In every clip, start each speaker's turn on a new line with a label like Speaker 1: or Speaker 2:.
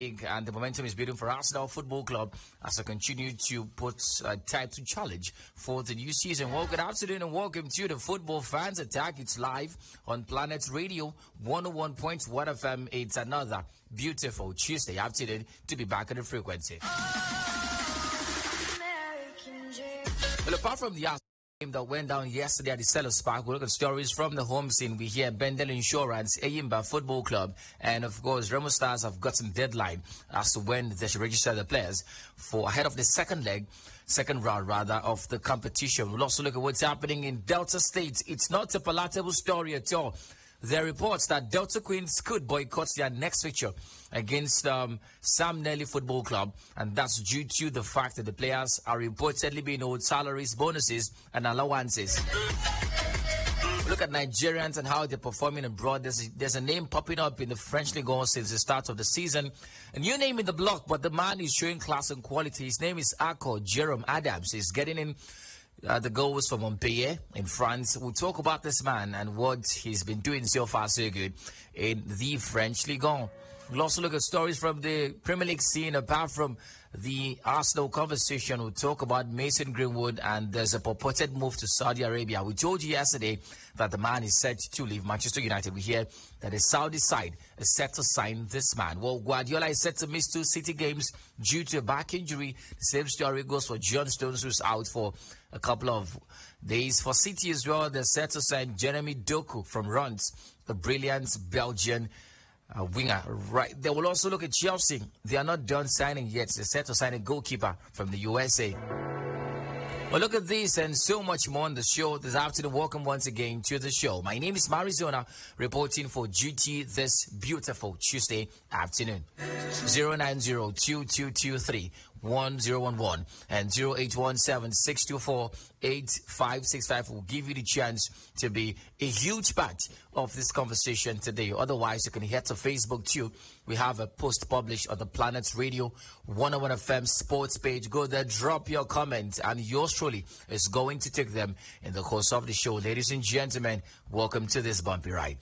Speaker 1: And the momentum is building for Arsenal Football Club as they continue to put type to challenge for the new season. Well, good afternoon and welcome to the Football Fans Attack. It's live on Planet Radio 101.1 FM. It's another beautiful Tuesday afternoon to be back on the frequency. Well, apart from the game that went down yesterday at the Selhurst Park, we look at stories from the home scene. We hear Bendel Insurance, Ayimba Football Club, and of course, Remo Stars have gotten deadline as to when they should register the players for ahead of the second round of the competition. We'll also look at what's happening in Delta State. It's not a palatable story at all. There are reports that Delta Queens could boycott their next fixture against Sam Nelly Football Club, and that's due to the fact that the players are reportedly being owed salaries, bonuses, and allowances. Look at Nigerians and how they're performing abroad. There's a name popping up in the French League since the start of the season. A new name in the block, but the man is showing class and quality. His name is Akko Jerome Adams. He's getting in the goals for Montpellier in France. We'll talk about this man and what he's been doing so far so good in the French League 1. We'll also look at stories from the Premier League scene. Apart from the Arsenal conversation, we'll talk about Mason Greenwood, and there's a purported move to Saudi Arabia. We told you yesterday that the man is set to leave Manchester United. We hear that the Saudi side is set to sign this man. Well, Guardiola is set to miss 2 City games due to a back injury. The same story goes for John Stones, who's out for a couple of days. For City as well, they're set to sign Jeremy Doku from Reims, the brilliant Belgian winger. Right. They will also look at Chelsea. They are not done signing yet. They're set to sign a goalkeeper from the USA. Well, look at this and so much more on the show this afternoon. Welcome once again to the show. My name is Marizona, reporting for duty this beautiful Tuesday afternoon. 090-2223-1011 and 0817-624-8565 will give you the chance to be a huge part of this conversation today. Otherwise, you can head to Facebook too. We have a post published on the Planet Radio 101 FM sports page. Go there, drop your comments, and yours truly is going to take them in the course of the show. Ladies and gentlemen, welcome to this bumpy ride.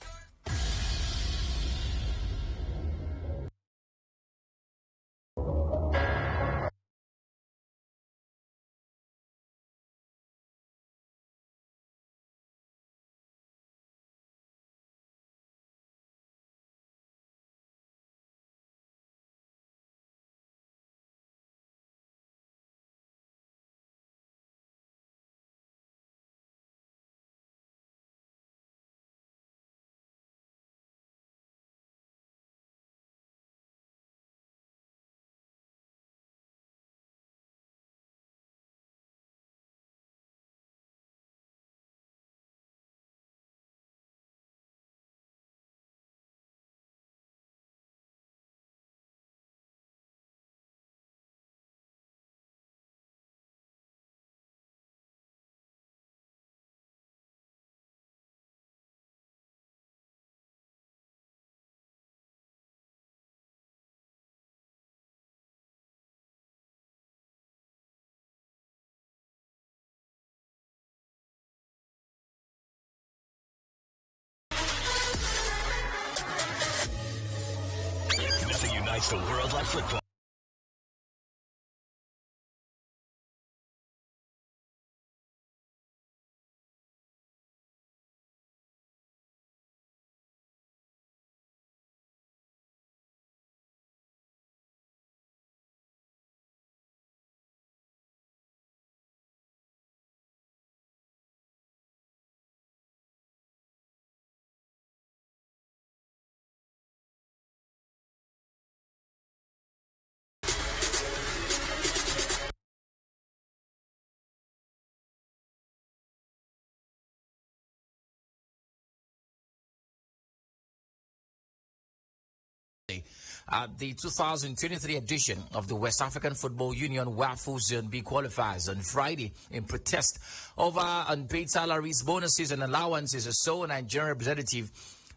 Speaker 2: Nothing unites the world like football.
Speaker 1: The 2023 edition of the West African Football Union WAFU Zone B qualifiers on Friday in protest over unpaid salaries, bonuses, and allowances. A sole Nigerian representative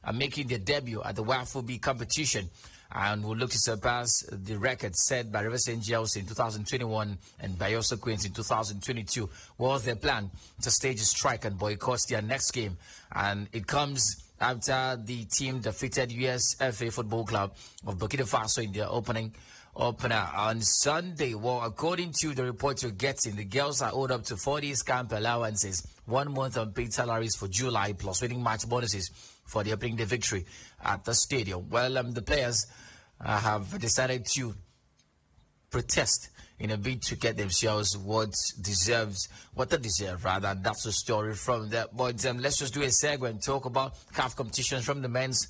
Speaker 1: are making their debut at the WAFU B competition and will look to surpass the record set by Rivers Angels in 2021 and Bayelsa Queens in 2022. Was their plan to stage a strike and boycott their next game, and it comes after the team defeated USFA Football Club of Burkina Faso in their opener on Sunday. Well, according to the report you're getting, the girls are owed up to 4 days camp allowances, 1 month unpaid salaries for July, plus winning match bonuses for the opening day victory at the stadium. Well, the players have decided to protest in a bid to get themselves what they deserve, rather. That's the story from that. But let's just do a segue and talk about CAF competitions from the men's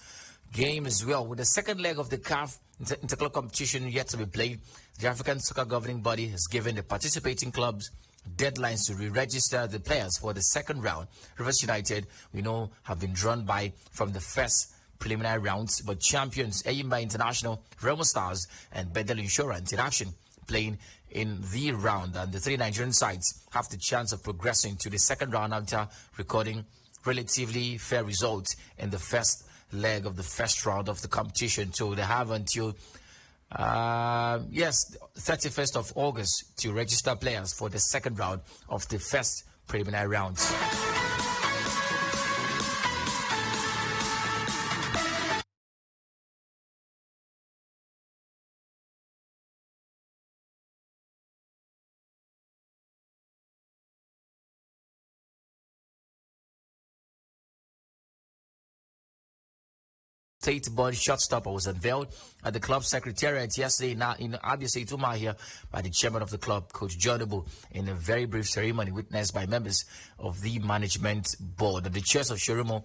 Speaker 1: game as well. With the second leg of the CAF interclub competition yet to be played, the African Soccer Governing Body has given the participating clubs deadlines to re-register the players for the second round. Rivers United, we know, have been drawn from the first preliminary rounds, but champions Eyimba International, Remo Stars, and Bedell Insurance in action, playing in the round, and the 3 Nigerian sides have the chance of progressing to the second round after recording relatively fair results in the first leg of the first round of the competition. So they have until 31st of August to register players for the second round of the first preliminary rounds. State board shortstopper was unveiled at the club secretariat yesterday in Abia Seituma here by the chairman of the club, Coach Jonobu, in a very brief ceremony witnessed by members of the management board. The chairs of Shirimo,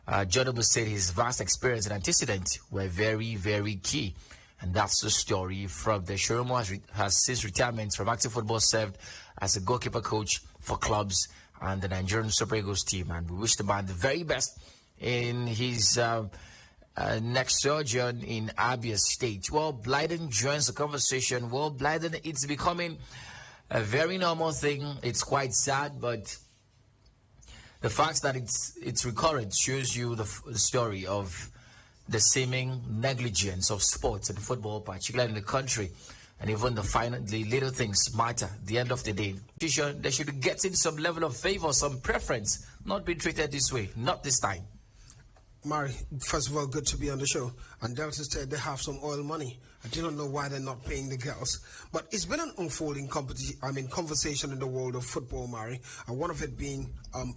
Speaker 1: Jonobu said his vast experience and antecedents were very, very key. And that's the story from the Shirimo has since retirement from active football served as a goalkeeper coach for clubs and the Nigerian Super Eagles team. And we wish the man the very best in his next sojourn in Abia State. Well, Blyden joins the conversation. Well, Blyden, it's becoming a very normal thing. It's quite sad, but the fact that it's recurrent shows you the story of the seeming negligence of sports and football, particularly in the country. And even the little things matter. At the end of the day, they should be getting some level of favor, some preference, not being treated this way, not this time.
Speaker 3: Mari, first of all, good to be on the show. And Delta said they have some oil money. I do not know why they're not paying the girls. But it's been an unfolding conversation in the world of football, Mari. And one of it being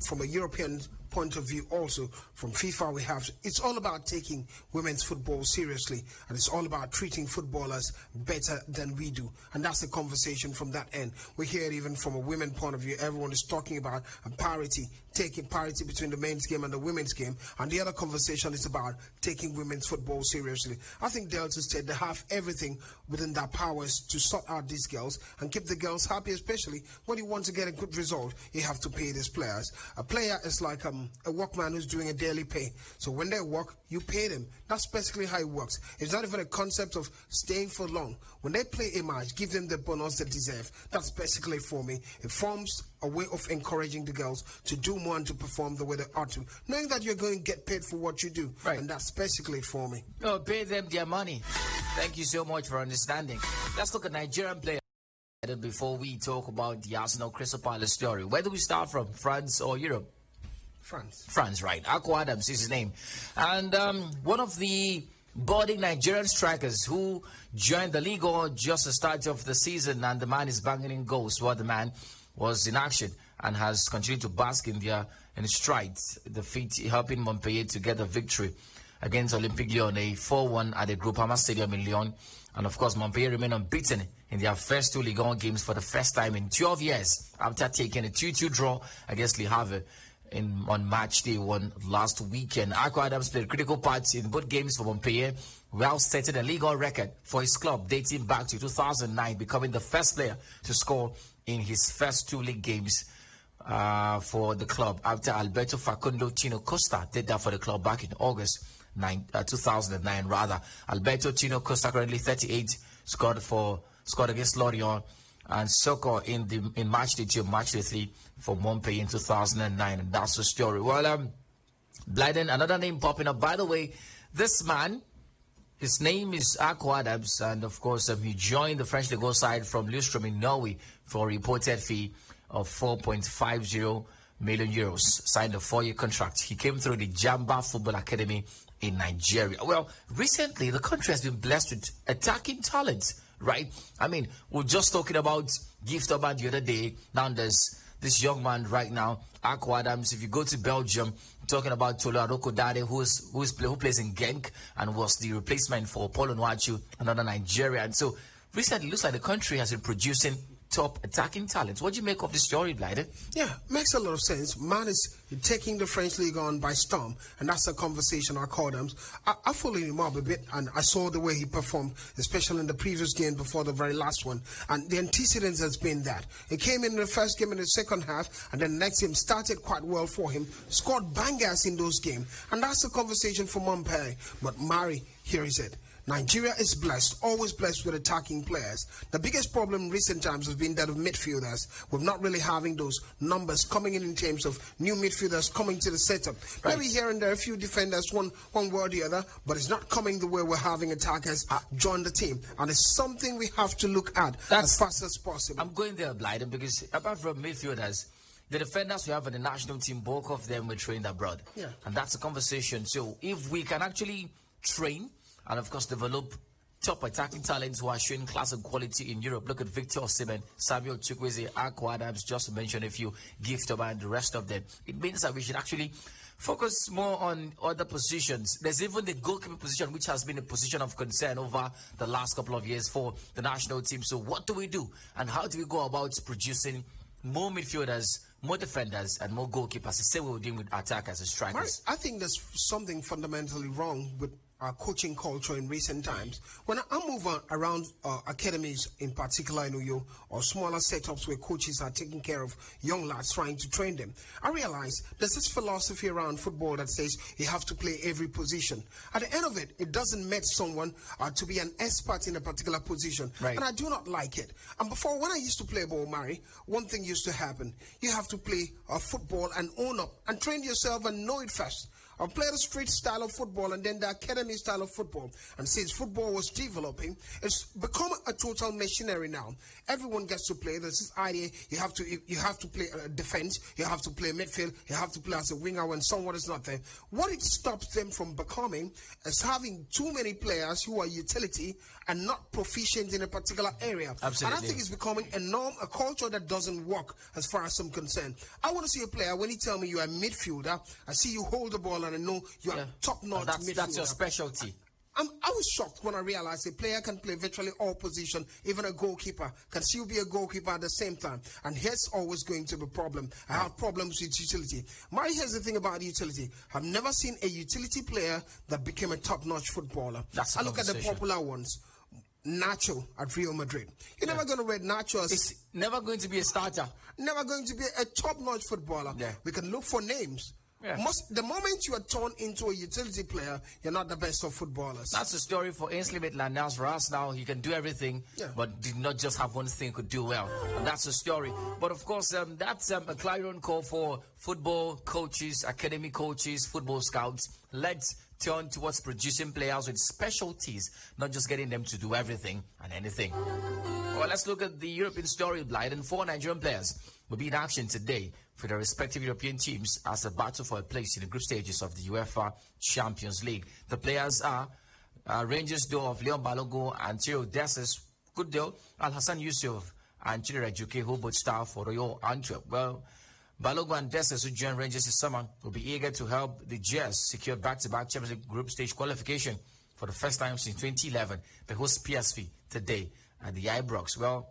Speaker 3: from a European point of view also, from FIFA it's all about taking women's football seriously, and it's all about treating footballers better than we do. And that's the conversation from that end. We hear it even from a women point of view. Everyone is talking about parity, taking parity between the men's game and the women's game. And the other conversation is about taking women's football seriously. I think Delta State, they have everything within their powers to sort out these girls and keep the girls happy, especially when you want to get a good result. You have to pay these players. A player is like a workman who's doing a daily pay. So when they work, you pay them. That's basically how it works. It's not even a concept of staying for long. When they play a match, give them the bonus they deserve. That's basically for me. It forms a way of encouraging the girls to do more and to perform the way they ought to, knowing that you're going to get paid for what you do.
Speaker 1: Right.
Speaker 3: And that's basically it for me.
Speaker 1: Oh, pay them their money. Thank you so much for understanding. Let's look at Nigerian players before we talk about the Arsenal Crystal Palace story. Where do we start from, France or Europe? France, right. Akwa Adams is his name. And one of the budding Nigerian strikers who joined the league just the start of the season, and the man is banging in goals. Well, the man was in action and has continued to bask in strides, defeat helping Montpellier to get a victory against Olympique Lyon, a 4-1 at the Groupama Stadium in Lyon. And of course, Montpellier remain unbeaten in their first 2 Ligue 1 games for the first time in 12 years after taking a 2-2 draw against Le Havre on match day 1 last weekend. Akwa Adams played critical parts in both games for Montpellier, while setting a legal record for his club dating back to 2009, becoming the first player to score in his first 2 league games for the club, after Alberto Facundo Tino Costa did that for the club back in August 2009. Alberto Tino Costa, currently 38, scored against Lorient and Soko in match day 2, match day 3 for Montpellier in 2009, and that's the story. Well, Blyden, another name popping up. By the way, this man, his name is Akwa Adams, and of course, he joined the French Ligue side from Lillestrøm in Norway for a reported fee of 4.50 million euros, signed a 4-year contract. He came through the Jamba Football Academy in Nigeria. Well, recently the country has been blessed with attacking talent, right? I mean, we're just talking about Gift Oban the other day. Now there's this young man right now, Akwa Adams. If you go to Belgium, talking about Tolo Arokodare, who plays in Genk and was the replacement for Paulo Nwachu, another Nigerian. So recently, it looks like the country has been producing top attacking talents. What do you make of this story, Blyden?
Speaker 3: Yeah, makes a lot of sense. Man is taking the French league on by storm, and that's a conversation I called him. I followed him up a bit, and I saw the way he performed, especially in the previous game before the very last one. And the antecedents has been that he came in the first game in the second half, and then the next game started quite well for him, scored bangers in those games, and that's the conversation for Montpellier. But Mari, here is it. Nigeria is blessed, always blessed with attacking players. The biggest problem in recent times has been that of midfielders. We're not really having those numbers coming in terms of new midfielders coming to the setup. Right. Maybe here and there a few defenders, one way or the other, but it's not coming the way we're having attackers join the team. And it's something we have to look at as fast as possible.
Speaker 1: I'm going there, Blyden, because apart from midfielders, the defenders we have in the national team, bulk of them were trained abroad.
Speaker 3: Yeah.
Speaker 1: And that's a conversation. So if we can actually train and, of course, develop top attacking talents who are showing class and quality in Europe. Look at Victor Osimhen, Samuel Chukwueze, Akwa Adams, just to mention a few, Gift Oban, and the rest of them. It means that we should actually focus more on other positions. There's even the goalkeeper position, which has been a position of concern over the last couple of years for the national team. So what do we do? And how do we go about producing more midfielders, more defenders, and more goalkeepers? The same way we're doing with attackers and strikers.
Speaker 3: I think there's something fundamentally wrong with our coaching culture in recent times. When I move around academies in particular in Uyo, or smaller setups where coaches are taking care of young lads trying to train them, I realize there's this philosophy around football that says you have to play every position. At the end of it, it doesn't make someone to be an expert in a particular position.
Speaker 1: Right.
Speaker 3: And I do not like it. And before, when I used to play ball, Mari, one thing used to happen. You have to play football and own up and train yourself and know it first. I played the street style of football and then the academy style of football. And since football was developing, it's become a total machinery now. Everyone gets to play. There's this idea you have to play defense, you have to play midfield, you have to play as a winger when someone is not there. What it stops them from becoming is having too many players who are utility and not proficient in a particular area.
Speaker 1: Absolutely.
Speaker 3: And I think it's becoming a norm, a culture that doesn't work as far as I'm concerned. I want to see a player, when he tell me you're a midfielder, I see you hold the ball and I know you're top-notch midfielder.
Speaker 1: That's your specialty.
Speaker 3: I was shocked when I realized a player can play virtually all positions, even a goalkeeper can still be a goalkeeper at the same time. And here's always going to be a problem. I have problems with utility. Here's the thing about utility. I've never seen a utility player that became a top-notch footballer.
Speaker 1: I
Speaker 3: look at the popular ones. Nacho at Real Madrid. You're never going to read Nacho as...
Speaker 1: It's never going to be a starter.
Speaker 3: Never going to be a top-notch footballer.
Speaker 1: Yeah.
Speaker 3: We can look for names.
Speaker 1: Yeah.
Speaker 3: The moment you are turned into a utility player, you're not the best of footballers.
Speaker 1: That's the story for Ainsley Maitland-Niles. For us now, he can do everything, but did not just have one thing he could do well. And that's the story. But of course, that's a clarion call for football coaches, academy coaches, football scouts. Let's turn towards producing players with specialties, not just getting them to do everything and anything. Well, let's look at the European story, Blyden. 4 Nigerian players will be in action today for their respective European teams as a battle for a place in the group stages of the UEFA Champions League. The players are Rangers duo of Leon Balogun and Theo Dessus, good deal, Al-Hassan Yusuf and Chidera Juke, who both star for Royal Antwerp. Well, Balogun and Dessus, who join Rangers this summer, will be eager to help the Jazz secure back-to-back Champions League group stage qualification for the first time since 2011. They host PSV today at the Ibrox. Well,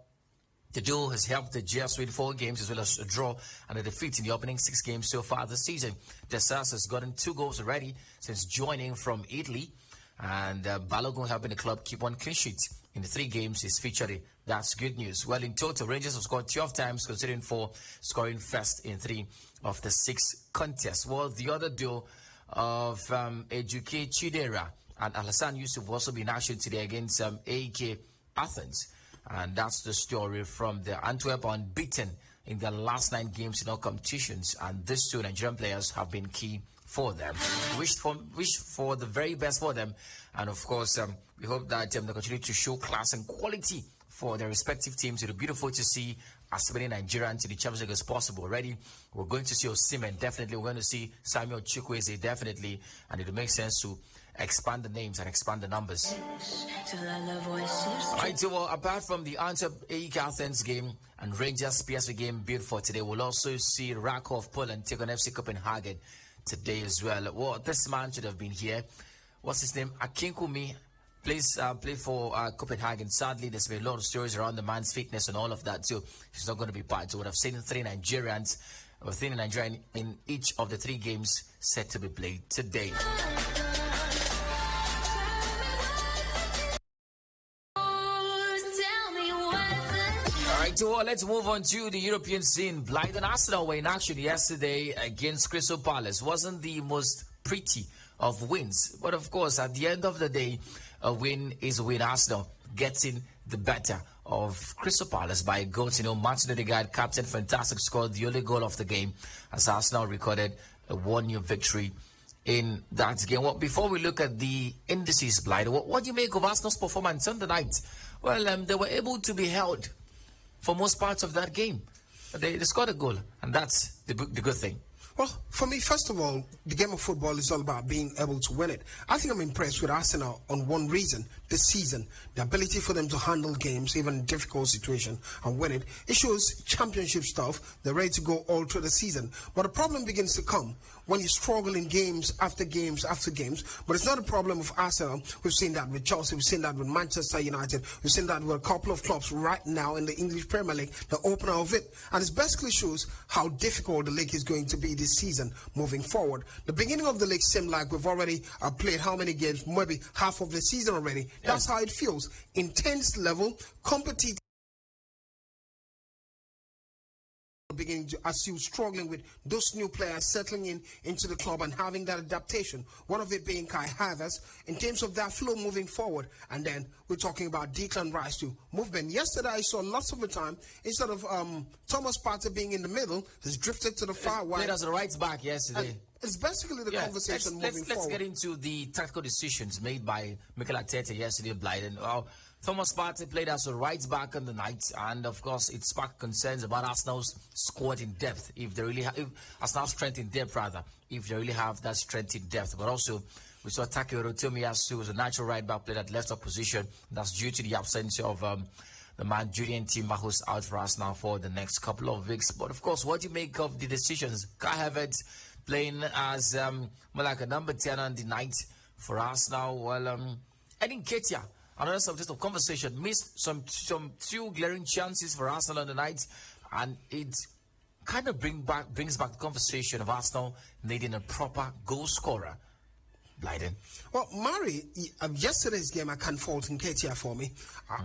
Speaker 1: the duo has helped the Jazz win 4 games as well as a draw and a defeat in the opening 6 games so far this season. Dessus has gotten 2 goals already since joining from Italy, and Balogun helping the club keep 1 clean sheet in the 3 games he's featured in. That's good news. Well, in total, Rangers have scored 12 times, considering 4 scoring first in 3 of the 6 contests. Well, the other duo of Ejuke Chidera and Al-Hassan Yusuf will also be in action today against AEK Athens. And that's the story from the Antwerp, unbeaten in their last 9 games in all competitions. And these 2 Nigerian players have been key for them. Wish for the very best for them. And of course, we hope that they continue to show class and quality for their respective teams. It'll be beautiful to see as many Nigerians in the Champions League as possible. Already, we're going to see Osimhen, definitely. We're going to see Samuel Chukwueze, definitely. And it makes sense to expand the names and expand the numbers. All right, so apart from the Antwerp AEK Athens game and Rangers PSV game built for today, we'll also see Rakov Poland take on FC Copenhagen today as well. Well, this man should have been here. What's his name? Akinkumi plays play for Copenhagen. Sadly, there's been a lot of stories around the man's fitness and all of that, so he's not going to be part. So we've seen three Nigerians in each of the 3 games set to be played today. So let's move on to the European scene. Blythe and Arsenal were in action yesterday against Crystal Palace. Wasn't the most pretty of wins, but of course, at the end of the day, a win is a win. Arsenal getting the better of Crystal Palace by a goal. Martin Odegaard, captain, fantastic, scored the only goal of the game as Arsenal recorded a 1-0 victory in that game. Well, before we look at the indices, Blythe, what do you make of Arsenal's performance on the night? Well, they were able to be held for most parts of that game. They scored a goal, and that's the good thing.
Speaker 3: Well, for me, first of all, the game of football is all about being able to win it. I think I'm impressed with Arsenal on one reason, this season. The ability for them to handle games, even in difficult situations, and win it. It shows championship stuff. They're ready to go all through the season. But the problem begins to come when you struggle in games after games after games. But it's not a problem of Arsenal. We've seen that with Chelsea. We've seen that with Manchester United. We've seen that with a couple of clubs right now in the English Premier League, the opener of it. And it basically shows how difficult the league is going to be this season moving forward. The beginning of the league seemed like we've already played how many games? Maybe half of the season already. Yeah. That's how it feels. Intense level, competitive. Beginning to, as you struggling with those new players settling into the club and having that adaptation, one of it being Kai Havertz, in terms of that flow moving forward. And then we're talking about Declan Rice too. Movement. Yesterday I saw lots of the time, instead of Thomas Partey being in the middle, he's drifted to the far wide.
Speaker 1: Played as a right back yesterday.
Speaker 3: And it's basically the conversation moving forward.
Speaker 1: Let's get into the tactical decisions made by Mikel Arteta yesterday, Blyden. Thomas Partey played as a right back on the night, and of course, it sparked concerns about Arsenal's squad in depth. If Arsenal's strength in depth, if they really have that strength in depth. But also, we saw Takehiro Tomiyasu, who was a natural right back, played at left up position. That's due to the absence of the man Julian Timber, who's out for Arsenal for the next couple of weeks. But of course, what do you make of the decisions? Kai Havertz playing as more like a number 10 on the night for Arsenal. Well, Edin Ketia, another subject of conversation, missed some 2 glaring chances for Arsenal on the night, and it kind of brings back the conversation of Arsenal needing a proper goal scorer. Blyden.
Speaker 3: Well, Murray, yesterday's game, I can't fault Nketiah for me.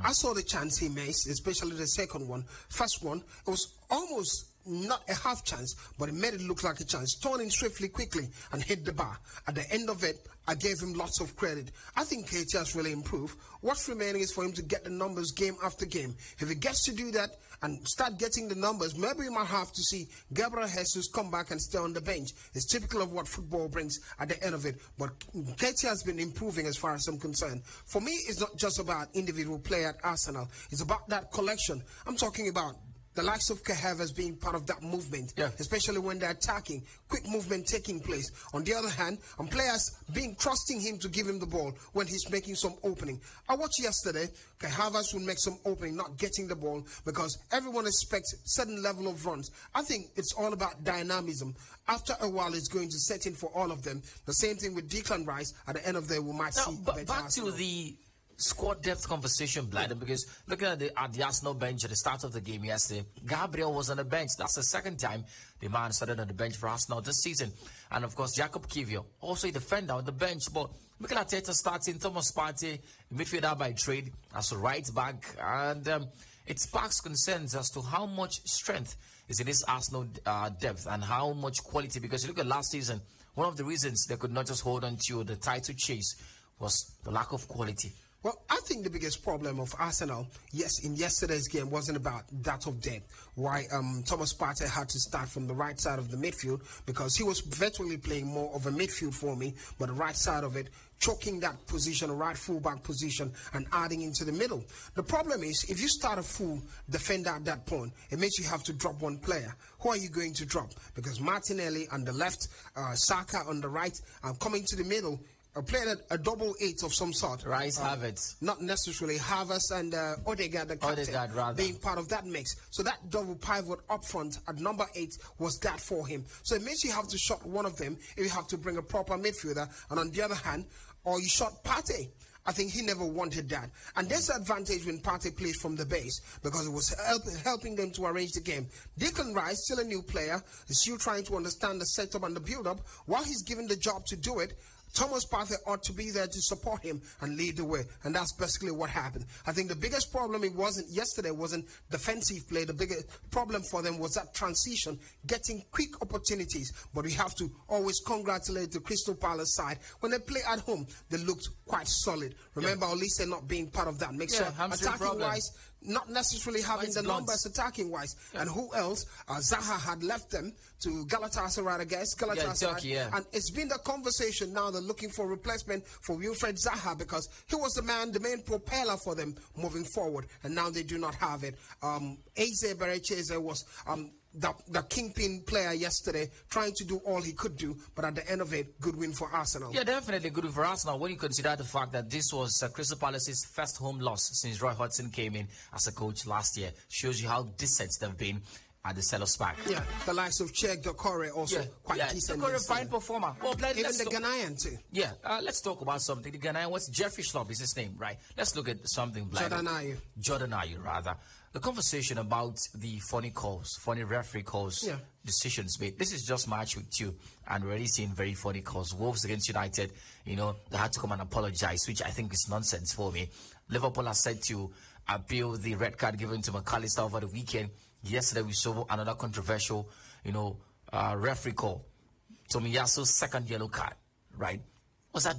Speaker 3: I saw the chance he missed, especially the second one. First one, it was almost not a half chance, but it made it look like a chance. Turning swiftly, quickly, and hit the bar. At the end of it, I gave him lots of credit. I think KT has really improved. What's remaining is for him to get the numbers game after game. If he gets to do that and start getting the numbers, maybe we might have to see Gabriel Jesus come back and stay on the bench. It's typical of what football brings at the end of it. But KT has been improving as far as I'm concerned. For me, it's not just about individual play at Arsenal. It's about that collection. I'm talking about the likes of Kai Havertz being part of that movement, especially when they're attacking, quick movement taking place. On the other hand, and players trusting him to give him the ball when he's making some opening. I watched yesterday, Kai Havertz would make some opening, not getting the ball, because everyone expects certain level of runs. I think it's all about dynamism. After a while, it's going to set in for all of them. The same thing with Declan Rice. At the end of the day, we might see better
Speaker 1: back
Speaker 3: Arsenal.
Speaker 1: to the squad depth conversation, Blyden, because looking at the Arsenal bench at the start of the game yesterday, Gabriel was on the bench. That's the second time the man started on the bench for Arsenal this season. And of course, Jacob Kivior, also a defender on the bench. But Mikel Arteta starting Thomas Partey, midfielder by trade, as a right back. And it sparks concerns as to how much strength is in this Arsenal depth and how much quality. Because you look at last season, one of the reasons they could not just hold on to the title chase was the lack of quality.
Speaker 3: Well, I think the biggest problem of Arsenal, yes, in yesterday's game wasn't about that of depth. Why Thomas Partey had to start from the right side of the midfield because he was virtually playing more of a midfield for me, but the right side of it, choking that position, right fullback position, and adding into the middle. The problem is, if you start a full defender at that point, it means you have to drop one player. Who are you going to drop? Because Martinelli on the left, Saka on the right, coming to the middle, played a double eight of some sort.
Speaker 1: Rice Havertz.
Speaker 3: Not necessarily Havertz and Odegaard, the captain, being part of that mix. So that double pivot up front at number 8 was that for him. So it means you have to shot one of them if you have to bring a proper midfielder. And on the other hand, or you shot Partey. I think he never wanted that. And there's the advantage when Partey plays from the base because it was helping them to arrange the game. Declan Rice, still a new player, is still trying to understand the setup and the build-up. While he's given the job to do it, Thomas Partey ought to be there to support him and lead the way. And that's basically what happened. I think the biggest problem yesterday wasn't defensive play. The biggest problem for them was that transition, getting quick opportunities. But we have to always congratulate the Crystal Palace side. When they play at home, they looked quite solid. Remember, Olise not being part of that. Make sure attacking-wise, not necessarily having the numbers attacking-wise. Yeah. And who else? Zaha had left them to Galatasaray, I guess.
Speaker 1: Turkey, yeah.
Speaker 3: And it's been the conversation now. They're looking for a replacement for Wilfred Zaha because he was the main propeller for them moving forward. And now they do not have it. Eze Berecheze was the kingpin player yesterday, trying to do all he could do, but at the end of it, good win for Arsenal.
Speaker 1: Yeah, definitely good win for Arsenal. When you consider the fact that this was Crystal Palace's first home loss since Roy Hodgson came in as a coach last year, shows you how decent they've been at the Selhurst Park.
Speaker 3: Yeah, the likes of Cheick Dokore also quite decent.
Speaker 1: Dokore, fine performer. Well,
Speaker 3: even the Ghanaian too.
Speaker 1: Yeah, let's talk about something. The Ghanaian, what's Jeffrey Schlupp is his name, right? Let's look at something. Jordan Ayew, rather. The conversation about the funny referee calls, decisions made. This is just March week 2, and we're already seeing very funny calls. Wolves against United, they had to come and apologize, which I think is nonsense for me. Liverpool has said to appeal the red card given to McAllister over the weekend. Yesterday we saw another controversial, referee call. Tomiyasu's second yellow card, right? Was that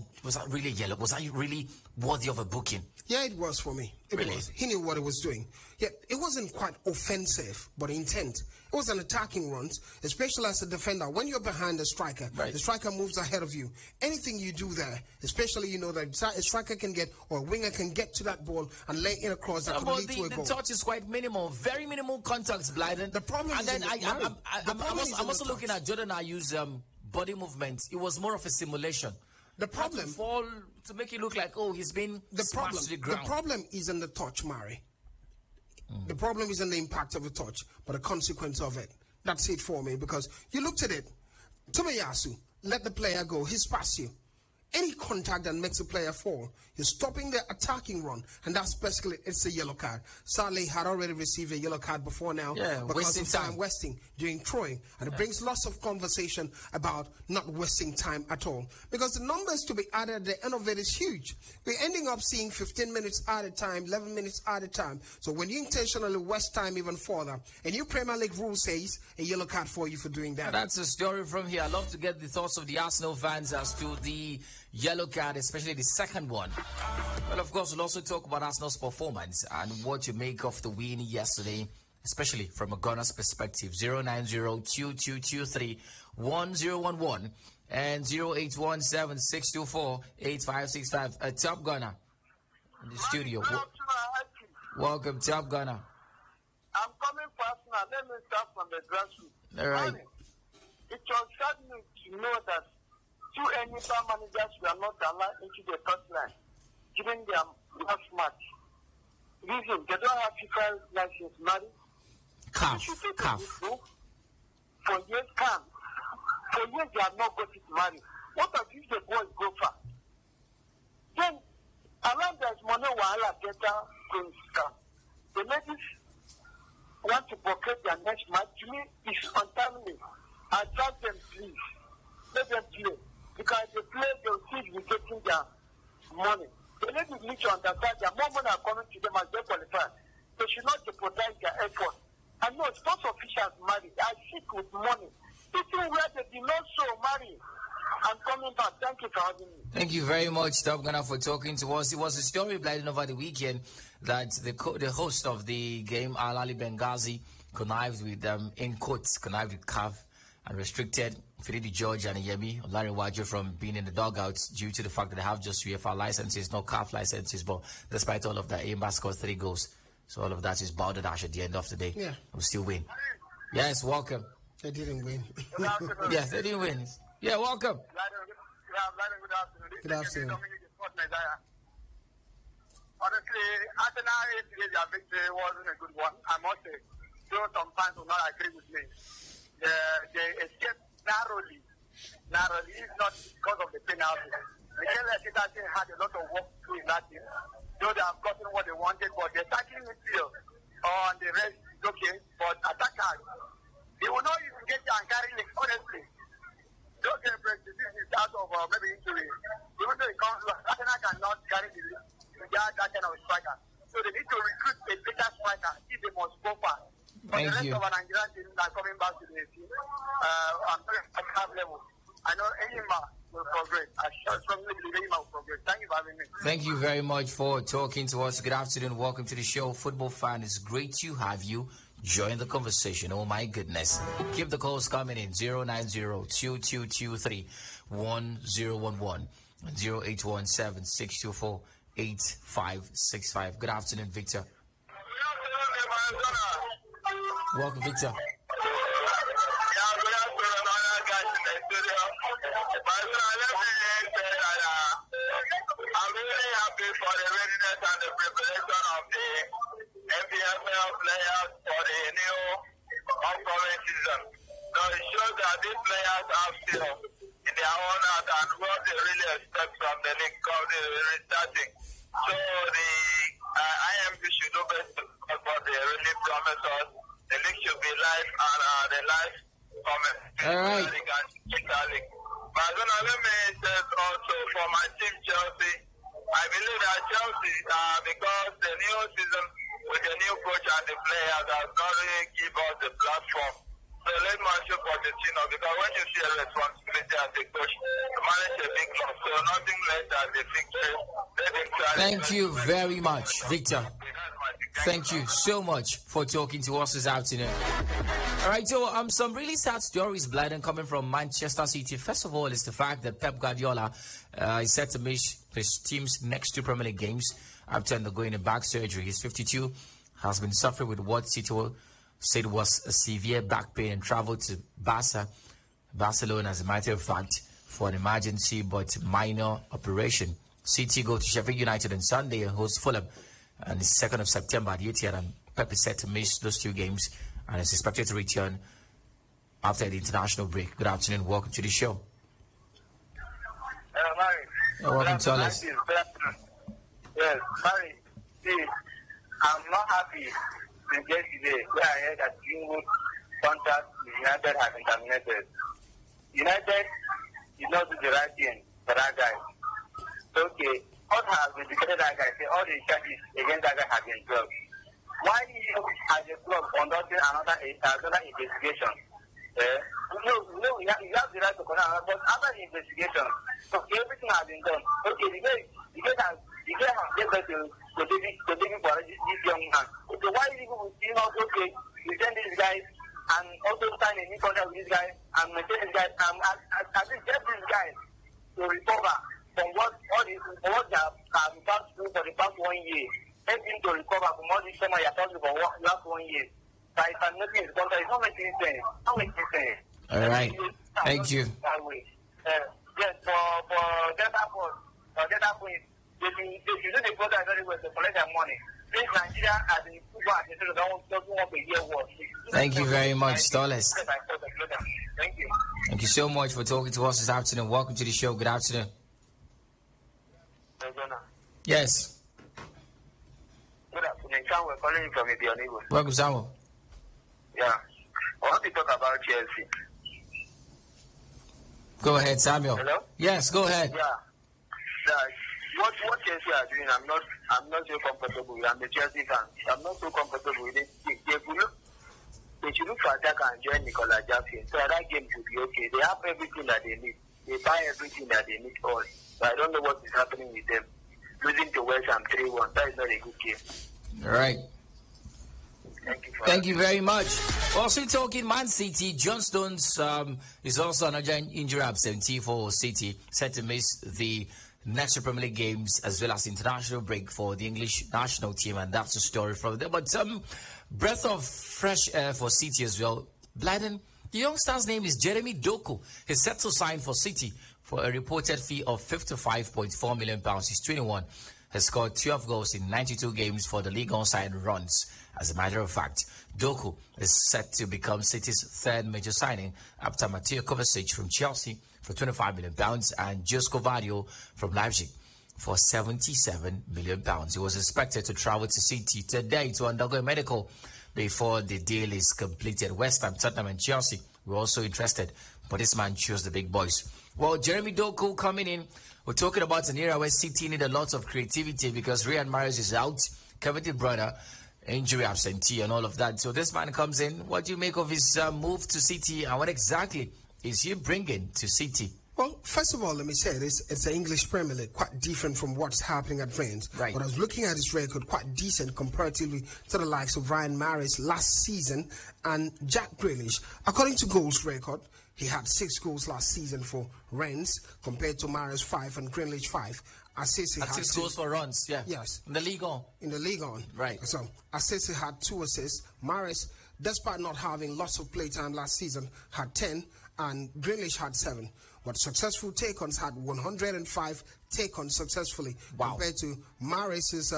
Speaker 1: really yellow? Was that really worthy of a booking?
Speaker 3: Yeah, it was for me. It was. He knew what he was doing. Yeah, it wasn't quite offensive, but intent. It was an attacking run, especially as a defender. When you're behind the striker moves ahead of you. Anything you do there, especially that a striker can get or a winger can get to that ball and lay in across that could lead to a goal.
Speaker 1: The touch is quite minimal, very minimal contacts, Blyden.
Speaker 3: The problem is
Speaker 1: I'm also looking at Jordan Ayew's body movement. It was more of a simulation.
Speaker 3: The problem
Speaker 1: to fall to make it look like he's been smashed to the ground.
Speaker 3: The problem isn't the touch, Mari. The problem isn't the impact of the touch, but the consequence of it. That's it for me because you looked at it. Tomiyasu let the player go. He's past you. Any contact that makes a player fall, you're stopping the attacking run, and that's basically it's a yellow card. Sadly, had already received a yellow card before now because of time wasting during throwing, and it brings lots of conversation about not wasting time at all. Because the numbers to be added at the end of it is huge. We're ending up seeing 15 minutes at a time, 11 minutes at a time. So when you intentionally waste time even further, a new Premier League rule says a yellow card for you for doing that.
Speaker 1: And that's a story from here. I'd love to get the thoughts of the Arsenal fans as to the yellow card, especially the second one. Well, of course, we'll also talk about Arsenal's performance and what you make of the win yesterday, especially from a Ghana's perspective. 090-2223-1011 and 0817-624-8565. Top Ghana in the studio. Welcome, Top Ghana.
Speaker 4: I'm coming personal. Let me start from the grassroots.
Speaker 1: All right.
Speaker 4: It was saddening to know that two NFL managers were not allowed into the first line during their last match. Reason, they don't have FIFA license, Mary.
Speaker 1: CAF.
Speaker 4: For years, they have not got it, Mary. What have you the boys go for? Then, around there's money, Wahala, Geta, Queenstown. The ladies want to blockade their next match. To me, it's untimely. I tell them, please, let them play. Because they play, they'll see you getting their money. The ladies need to understand that more money are coming to them as they qualify. They should not jeopardize their effort. I know sports officials marry. I seek with money. People where they did not show marry. I'm coming back. Thank you for having me.
Speaker 1: Thank you very much, Top Gunner, for talking to us. It was a story blinding over the weekend that the host of the game, Al Ali Benghazi, connived with in quotes, connived with CAF and restricted Finidi George and Yemi Olariwaju from being in the dugouts due to the fact that they have just UEFA licenses, no CAF licenses. But despite all of that, Aimba scored 3 goals. So all of that is bounded at the end of the day.
Speaker 3: Yeah.
Speaker 1: We'll still win. Yes, welcome.
Speaker 3: They didn't win.
Speaker 1: Yes, they didn't win. Yeah, welcome.
Speaker 4: Good afternoon.
Speaker 3: Good afternoon.
Speaker 4: Honestly, Arsenal yesterday, their victory wasn't a good one. I must say, though some fans will not agree with me. They escaped narrowly. Narrowly, if not because of the penalty. Mikel Arteta had a lot of work to do in that team. Though they have gotten what they wanted, but the attacking midfield on the rest is okay. But attackers, they will not even get there and carry legs, honestly. Those disease is out of maybe injury. Even though it comes, Arsenal cannot carry the league without that kind of striker. So they need to recruit a better striker if they must go far. But the rest of our Nigerian teams are coming back to the team. I'm very at top level. I know Eyima will progress. I strongly believe Eyima will progress. Thank you for having me.
Speaker 1: Thank you very much for talking to us. Good afternoon. Welcome to the show. Football fan, it's great to have you. Join the conversation. Oh my goodness. Keep the calls coming in 090-2223-1011 and 0817-624-8565. Good afternoon, Victor. Welcome, Victor.
Speaker 4: I'm really happy for the readiness and the preparation of the MPFL players for the new upcoming season. So it shows that these players have skill in their own heart and what they really expect from the league because they're restarting. So the IMP should do best because what they really promise us. The league should be live and the live comment.
Speaker 1: All right.
Speaker 4: But let me say also for my team Chelsea, I believe that Chelsea, because the new season with the new coach and the players has not really give us the platform. So let me show Pochettino because when you see a responsibility as a coach, to manage a big club, so nothing less than the victory.
Speaker 1: Thank you very much, Victor. Thank you so much for talking to us this afternoon. All right, so some really sad stories, Blyden, coming from Manchester City. First of all, is the fact that Pep Guardiola is set to miss his team's next 2 Premier League games after undergoing a back surgery. He's 52, has been suffering with what City said was a severe back pain and traveled to Barcelona, as a matter of fact, for an emergency but minor operation. City go to Sheffield United on Sunday and host Fulham on the 2nd of September at the Etihad, and Pep is set to miss those 2 games and is expected to return after the international break. Good afternoon. Welcome to the show.
Speaker 4: Hello, Mary.
Speaker 1: Welcome to us.
Speaker 4: Yes, Mary. See, I'm not happy since yesterday where I heard that Greenwood contract with United has been terminated. United did not do the right thing for that guy. Okay, what has been declared that guy? Say all the charges against that guy have been dropped. Why you as a club conducting another investigation? You have the right to conduct another, but after the investigation, okay, everything has been done. Okay, the guy has given to David for this young man. Okay, why you not okay? You send this guy and also sign a new contract with this guy and maintain this guy and at least get this guy to recover from what they have passed through for the past 1 year. Help him to recover from all this summer you are talking for last 1 year. So if I'm making his contract, it's not making sense. Not making sense.
Speaker 1: All right. Thank you.
Speaker 4: Yes, for data point, they should do the contract very well to collect their money. Since Nigeria as a football association doesn't want to hear what.
Speaker 1: Thank you very much, Dollars.
Speaker 4: Thank you.
Speaker 1: Thank you so much for talking to us this afternoon. Welcome to the show. Good afternoon. Yes.
Speaker 4: Good afternoon. We're calling you from Ibionigo.
Speaker 1: Welcome, Samuel.
Speaker 4: Yeah. I want to talk about Chelsea.
Speaker 1: Go ahead, Samuel.
Speaker 4: Hello?
Speaker 1: Yes, go ahead.
Speaker 4: Yeah. What Chelsea are doing, I'm not so comfortable with. I'm a Chelsea fan. I'm not so comfortable with it. They should look for attack and join Nicola Jackson. So that game should be okay. They have everything that they need. they buy everything that they need all. But I don't know what is happening with them. Losing to West Ham 3-1, that is not a good game.
Speaker 1: All right.
Speaker 4: Thank
Speaker 1: you very much. Also talking Man City, John Stones is also another injury absentee for City, set to miss the next Premier League games as well as international break for the English national team, and that's the story from there. But some breath of fresh air for City as well. Blyden, the youngster's name is Jeremy Doku. He's set to sign for City for a reported fee of £55.4 million. He's 21. Has scored 12 goals in 92 games for the league on-side runs. As a matter of fact, Doku is set to become City's third major signing after Mateo Kovacic from Chelsea for £25 million and Josko Vadio from Leipzig for £77 million. He was expected to travel to City today to undergo a medical before the deal is completed. West Ham, Tottenham and Chelsea were also interested, but this man chose the big boys. Well, Jeremy Doku coming in. We're talking about an era where City need a lot of creativity because Riyad Mahrez is out, Kevin De Bruyne, injury absentee and all of that. So this man comes in. What do you make of his move to City, and what exactly is he bringing to City?
Speaker 3: Well, first of all, let me say this. It's the English Premier League, quite different from what's happening at Rennes.
Speaker 1: Right.
Speaker 3: But I was looking at his record, quite decent comparatively to the likes of Ryan Mahrez last season and Jack Grealish. According to goals record, he had 6 goals last season for Rennes compared to Mahrez 5 and Grealish 5. Assists, he had
Speaker 1: 6 goals for runs, yeah.
Speaker 3: Yes.
Speaker 1: In the league on.
Speaker 3: In the league on.
Speaker 1: Right.
Speaker 3: So, assists, he had 2 assists. Mahrez, despite not having lots of playtime last season, had 10, and Grealish had 7. But successful take-ons had 105 take-ons successfully, compared to Mahrez's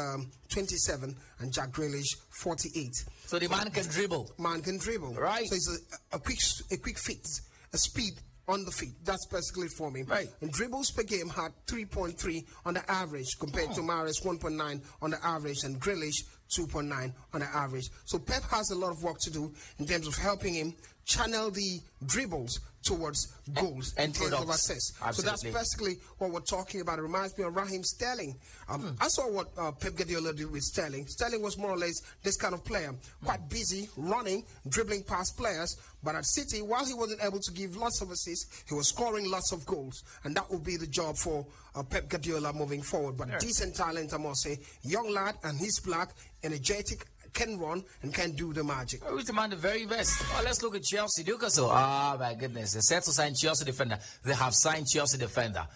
Speaker 3: 27 and Jack Grealish 48.
Speaker 1: So the man can dribble.
Speaker 3: Man can dribble.
Speaker 1: Right.
Speaker 3: So it's a quick feet, a speed on the feet. That's basically for me.
Speaker 1: Right.
Speaker 3: And dribbles per game had 3.3 on the average compared to Mahrez 1.9 on the average and Grealish 2.9 on the average. So Pep has a lot of work to do in terms of helping him channel the dribbles towards goals
Speaker 1: and
Speaker 3: in terms of assists. So that's basically what we're talking about. It reminds me of Raheem Sterling. I saw what Pep Guardiola did with Sterling. Sterling was more or less this kind of player, quite busy, running, dribbling past players. But at City, while he wasn't able to give lots of assists, he was scoring lots of goals. And that would be the job for Pep Guardiola moving forward. But decent talent, I must say. Young lad, and he's black, energetic, can run and can do the magic.
Speaker 1: Who's the man the very best? Oh, let's look at Chelsea. Newcastle. Oh, my goodness. They said to sign Chelsea defender. They have signed Chelsea defender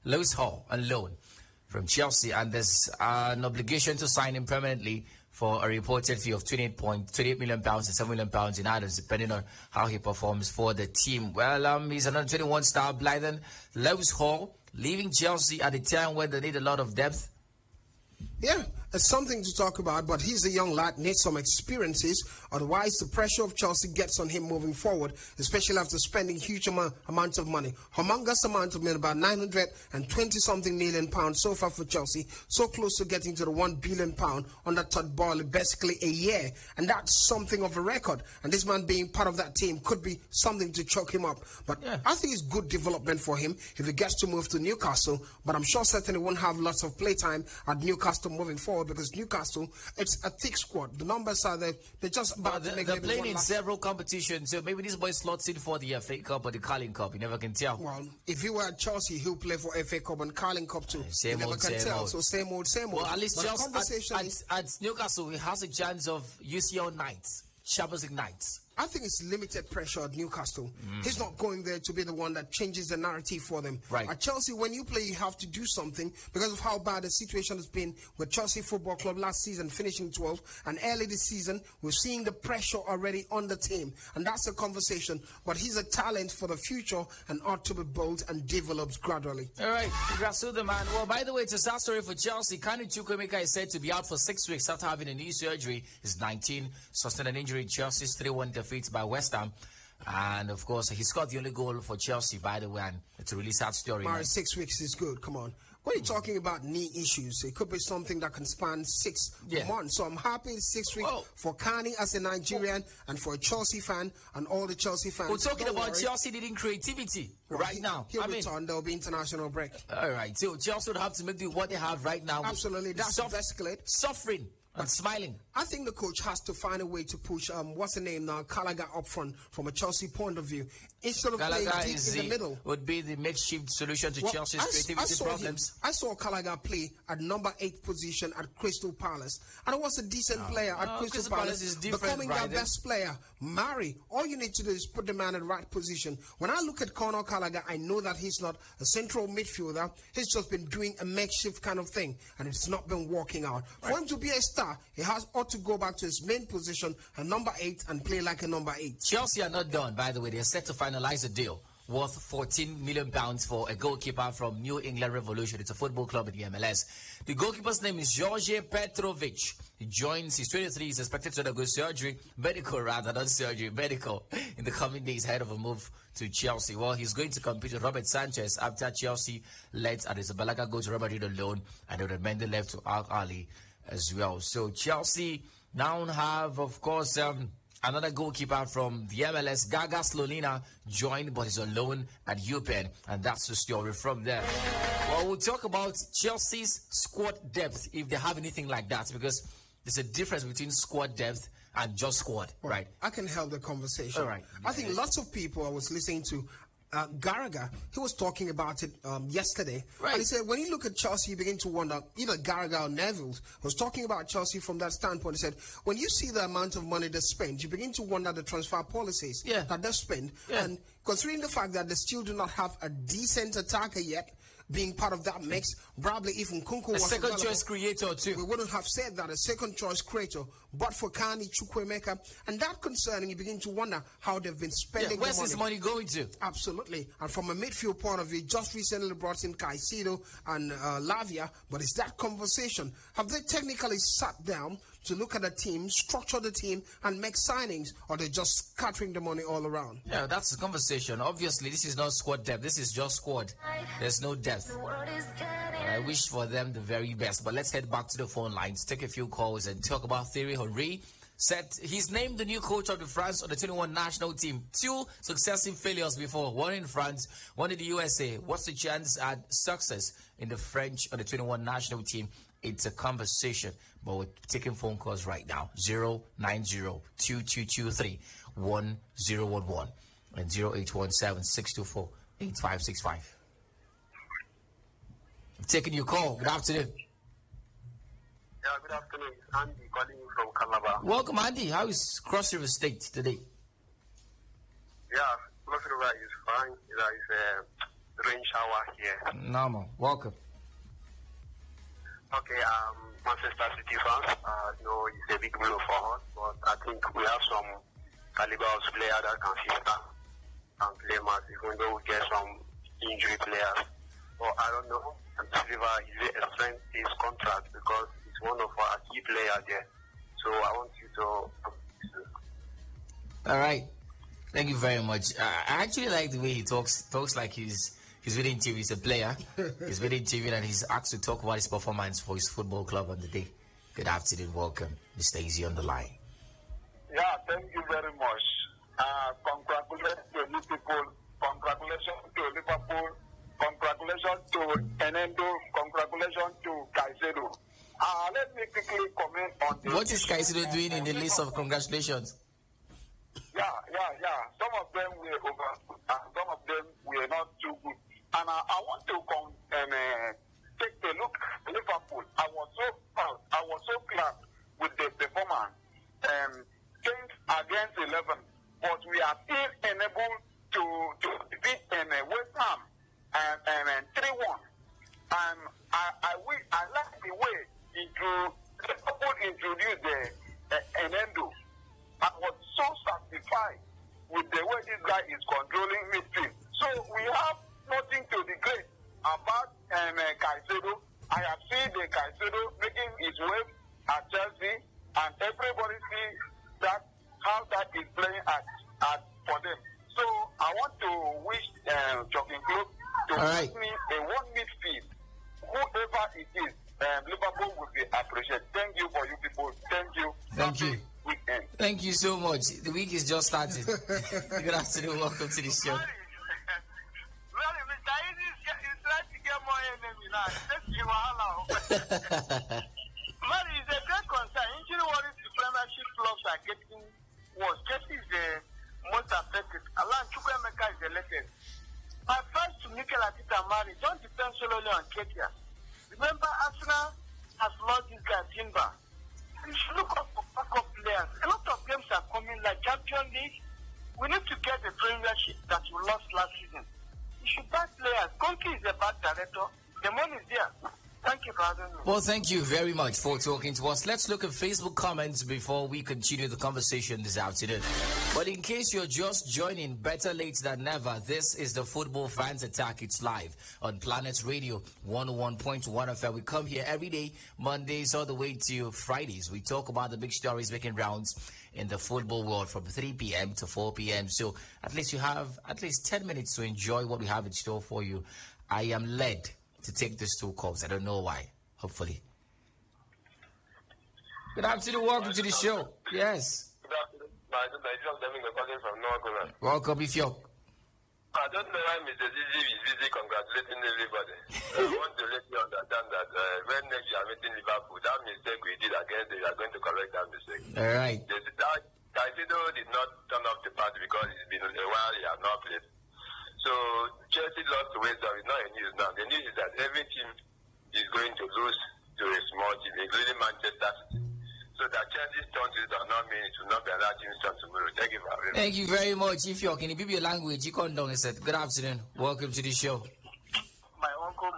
Speaker 1: Lewis Hall on loan from Chelsea, and there's an obligation to sign him permanently for a reported fee of £28 million and £7 million in items, depending on how he performs for the team. Well, he's another 21-star Blyden. Lewis Hall leaving Chelsea at a time when they need a lot of depth.
Speaker 3: Yeah, it's something to talk about, but he's a young lad, needs some experiences. Otherwise, the pressure of Chelsea gets on him moving forward, especially after spending huge amounts of money. Humongous amount of money, about £920-something million so far for Chelsea. So close to getting to the £1 billion on that third ball in basically a year. And that's something of a record. And this man being part of that team could be something to choke him up. But I think it's good development for him if he gets to move to Newcastle. But I'm sure certainly won't have lots of playtime at Newcastle moving forward, because Newcastle, it's a thick squad. The numbers are there. They're just about to make
Speaker 1: they're playing in several competitions, so maybe this boy slots in for the FA Cup or the Carling Cup. You never can tell.
Speaker 3: Well, if he were at Chelsea, he'll play for FA Cup and Carling Cup too.
Speaker 1: Same
Speaker 3: you
Speaker 1: old,
Speaker 3: never can
Speaker 1: same
Speaker 3: tell.
Speaker 1: old.
Speaker 3: So same old.
Speaker 1: Well, at least Chelsea at Newcastle, he has a chance of UCL nights, Champions League nights.
Speaker 3: I think it's limited pressure at Newcastle. He's not going there to be the one that changes the narrative for them.
Speaker 1: Right.
Speaker 3: At Chelsea, when you play, you have to do something because of how bad the situation has been with Chelsea Football Club last season, finishing 12th. And early this season, we're seeing the pressure already on the team. And that's a conversation. But he's a talent for the future and ought to be built and developed gradually.
Speaker 1: All right. Congrats to the man. Well, by the way, it's a sad story for Chelsea. Kanu Chukwuemeka is said to be out for 6 weeks after having a knee surgery. He's 19, sustained an injury. Chelsea's 3-1 defeat by West Ham. And, of course, he scored the only goal for Chelsea, by the way. And it's a really sad story.
Speaker 3: 6 weeks is good. Come on. When you're talking about knee issues, it could be something that can span 6 months. So I'm happy 6 weeks for Kani as a Nigerian and for a Chelsea fan and all the Chelsea fans.
Speaker 1: We're talking about Chelsea needing creativity right now.
Speaker 3: He'll return. There'll be international break.
Speaker 1: All right. So Chelsea would have to make do what they have right now.
Speaker 3: Absolutely. That's basically it.
Speaker 1: Suffering and smiling.
Speaker 3: I think the coach has to find a way to push what's the name now, Gallagher up front from a Chelsea point of view, instead of playing deep in the middle.
Speaker 1: Would be the makeshift solution to Chelsea's creativity problems.
Speaker 3: I saw Gallagher play at number 8 position at Crystal Palace, and it was a decent player at Crystal Palace. Is becoming their best player. Mari, all you need to do is put the man in the right position. When I look at Conor Gallagher, I know that he's not a central midfielder. He's just been doing a makeshift kind of thing, and it's not been working out. For him to be a star, he ought to go back to his main position, a number 8, and play like a number 8.
Speaker 1: Chelsea are not done, by the way. They're set to finalize a deal worth £14 million for a goalkeeper from New England Revolution. It's a football club in the MLS. The goalkeeper's name is George Petrovic. He joins, he's 23, he's expected to undergo medical in the coming days ahead of a move to Chelsea. Well, he's going to compete with Robert Sanchez after Chelsea let Adesabalaga go to Real Madrid alone, and Mendy left to Al Ahly as well. So Chelsea now have, of course, another goalkeeper from the MLS, Gaga Slonina, joined, but is alone at UPenn, and that's the story from there. Well, we'll talk about Chelsea's squad depth, if they have anything like that, because there's a difference between squad depth and just squad, right?
Speaker 3: I can help the conversation.
Speaker 1: All right.
Speaker 3: I think lots of people I was listening to, Gallagher, he was talking about it yesterday.
Speaker 1: Right.
Speaker 3: And he said, when you look at Chelsea, you begin to wonder, either Gallagher or Neville was talking about Chelsea from that standpoint. He said, when you see the amount of money they spend, you begin to wonder the transfer policies that they spend.
Speaker 1: Yeah.
Speaker 3: And considering the fact that they still do not have a decent attacker yet, being part of that mix, probably even Kunku was
Speaker 1: a second choice creator too.
Speaker 3: We wouldn't have said that, a second choice creator, but for Kani Chukwuemeka, and that concerning, you begin to wonder how they've been spending
Speaker 1: where's
Speaker 3: the money.
Speaker 1: his money going to?
Speaker 3: Absolutely. And from a midfield point of view, just recently brought in Caicedo and Lavia, but it's that conversation. Have they technically sat down to look at the team, structure the team, and make signings, or they're just scattering the money all around?
Speaker 1: Yeah, that's the conversation. Obviously, this is not squad depth. This is just squad. There's no depth. I wish for them the very best. But let's head back to the phone lines, take a few calls, and talk about Thierry Henry. He's named the new coach of the France under 21 national team. 2 successive failures before, one in France, one in the USA. What's the chance at success in the French under 21 national team? It's a conversation, but we're taking phone calls right now. 090-2223-1011 and 0817-624-8565. I'm taking your call. Good afternoon.
Speaker 4: Yeah, good afternoon. It's Andy calling you from Calabar.
Speaker 1: Welcome, Andy. How is Cross River State today?
Speaker 4: Yeah, Cross River is fine. There is a rain shower here.
Speaker 1: Normal. Welcome.
Speaker 4: Okay, Manchester City fans, it's a big blow for us, but I think we have some caliber of players that can fit and play match, even though we get some injury players. But I don't know, and Silva is extend his contract because he's one of our key players there. So I want you to.
Speaker 1: All right. Thank you very much. I actually like the way he talks like he's within TV. He's a player. He's within TV, and he's asked to talk about his performance for his football club on the day. Good afternoon. Welcome, Mr. Easy on the line.
Speaker 4: Yeah, thank you very much. Congratulations to you people. Congratulations to Liverpool. Congratulations to Enendo. Congratulations to Caicedo. Let me quickly comment on this.
Speaker 1: What is Caicedo doing in the list of congratulations?
Speaker 4: Yeah. Some of them were over, and some of them were not too good. And I want to take a look at Liverpool. I was so proud. I was so glad with the performance. 10 against 11, but we are still unable to beat West Ham and 3-1. And I like the way Liverpool introduced Enendo. I was so satisfied with the way this guy is controlling midfield. So we have nothing to regret about Caicedo. I have seen the Caicedo making his way at Chelsea, and everybody sees that how that is playing at for them. So I want to wish Jogging Club to give me a one midfield. Whoever it is, Liverpool will be appreciated. Thank you for you people. Thank you.
Speaker 1: Thank you.
Speaker 4: Weekend.
Speaker 1: Thank you so much. The week is just started. Good afternoon. Welcome to the show.
Speaker 4: Well, Mr. Easy is trying to get more enemy now. It's a great concern. We need to get the premiership that you lost last season. You should back players. Conky is a bad director. The money is there. Thank you for having me.
Speaker 1: Well, thank you very much for talking to us. Let's look at Facebook comments before we continue the conversation this afternoon. But in case you're just joining, better late than never, this is the Football Fans Attack. It's live on Planet Radio 101.1 FM. We come here every day, Mondays all the way to Fridays. We talk about the big stories making rounds in the football world from 3 p.m. to 4 p.m. So at least you have at least 10 minutes to enjoy what we have in store for you. I am led to take these two calls. I don't know why. Hopefully. Good afternoon. Welcome to the show. Yes.
Speaker 5: Good afternoon.
Speaker 1: Welcome, Ifyok.
Speaker 5: I don't know why Mr. Zizi is busy congratulating everybody. I want to let you understand that when next you are meeting Liverpool, that mistake we did against them, you are going to correct that mistake.
Speaker 1: All right.
Speaker 5: Caicedo did not turn off the party because it's been a while he has not played. So Chelsea lost to West Ham. It's not a news now. The news is that every team is going to lose to a small team, including Manchester City. So that Chelsea's turn does not mean it will not be another team's turn tomorrow. Thank you very much.
Speaker 1: Thank you very much. If you're in the Bibi language, you come down and said, good afternoon. Welcome to the show.
Speaker 4: My uncle.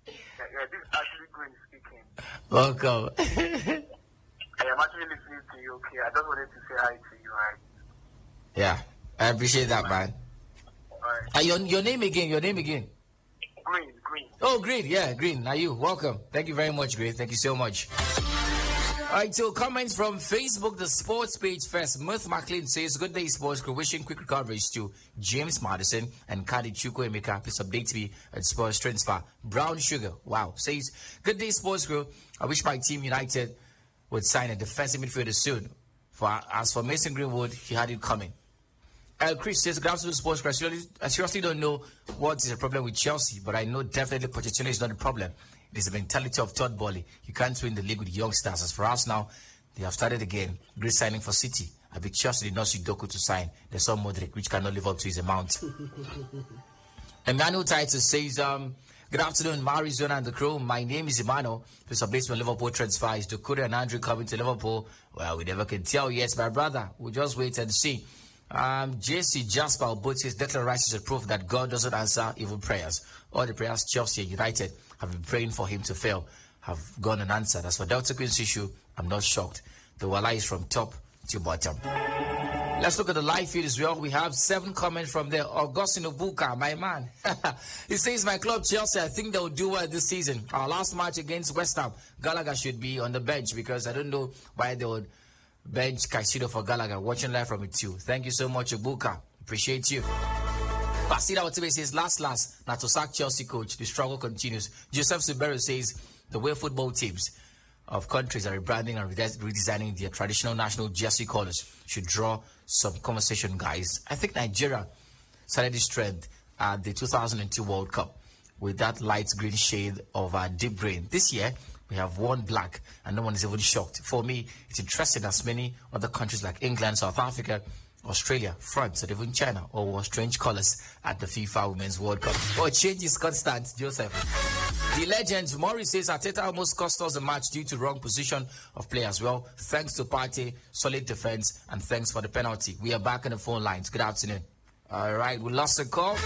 Speaker 4: This is actually Green speaking.
Speaker 1: Welcome.
Speaker 4: I am actually listening to you, okay? I just wanted to say hi to you, right?
Speaker 1: Yeah, I appreciate that, man.
Speaker 4: Alright.
Speaker 1: Your name again?
Speaker 4: Green.
Speaker 1: Oh, Green. Yeah, Green. Are you? Welcome. Thank you very much, Green. Thank you so much. All right, so comments from Facebook, the sports page first. Muth McLean says, good day, sports crew. Wishing quick recoveries to James Madison and Kadi Chukwuemeka. Please update me at sports transfer. Brown Sugar, wow, says, good day, sports crew. I wish my team United would sign a defensive midfielder soon. As for Mason Greenwood, he had it coming. Chris says, good afternoon, sports crew. I seriously don't know what is the problem with Chelsea, but I know definitely Pochettino is not the problem. It is the mentality of Todd Boehly. You can't win the league with youngsters. As for us now, they have started again. Great signing for City. I bet Chelsea did not see Doku to sign. They saw Modric, which cannot live up to his amount. Emmanuel Titus says, good afternoon, Marizona and the crew. My name is Emmanuel. Please update me on Liverpool transfer. Is Doku and Andrew coming to Liverpool? Well, we never can tell yet, my brother. We'll just wait and see. JC Jasper but his Declan Rice is a proof that God doesn't answer even prayers. All the prayers Chelsea and United have been praying for him to fail have gone unanswered. As for Delta Queen's issue, I'm not shocked. The wala is from top to bottom. Let's look at the live feed as well. We have 7 comments from there. Augustine Obuka, my man. He says, my club Chelsea, I think they'll do well this season. Our last match against West Ham, Gallagher should be on the bench because I don't know why they would bench Caicedo for Gallagher. Watching live from it too. Thank you so much, Obuka. Appreciate you. Basira Otebe says, last, not to sack Chelsea coach. The struggle continues. Joseph Suberu says, the way football teams of countries are rebranding and redesigning their traditional national jersey colors should draw some conversation, guys. I think Nigeria started this trend at the 2002 World Cup with that light green shade of deep green. This year, we have one black, and no one is even shocked. For me, it's interesting as many other countries like England, South Africa, Australia, France, and even China all wore strange colors at the FIFA Women's World Cup. Oh, change is constant, Joseph. The legend, Morris says, Arteta almost cost us the match due to wrong position of players. Well, thanks to Partey, solid defense, and thanks for the penalty. We are back on the phone lines. Good afternoon. All right, we lost a call.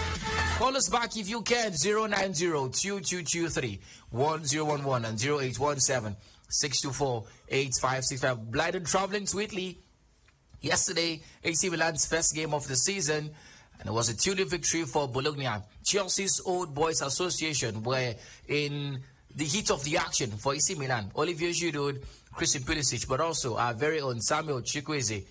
Speaker 1: Call us back if you can. 090-2223-1011 and 0817-624-8565. Blyden traveling to Italy. Yesterday, AC Milan's first game of the season, and it was a 2-0 victory for Bologna. Chelsea's Old Boys Association were in the heat of the action for AC Milan. Olivier Giroud, Christian Pulisic, but also our very own Samuel Chukwueze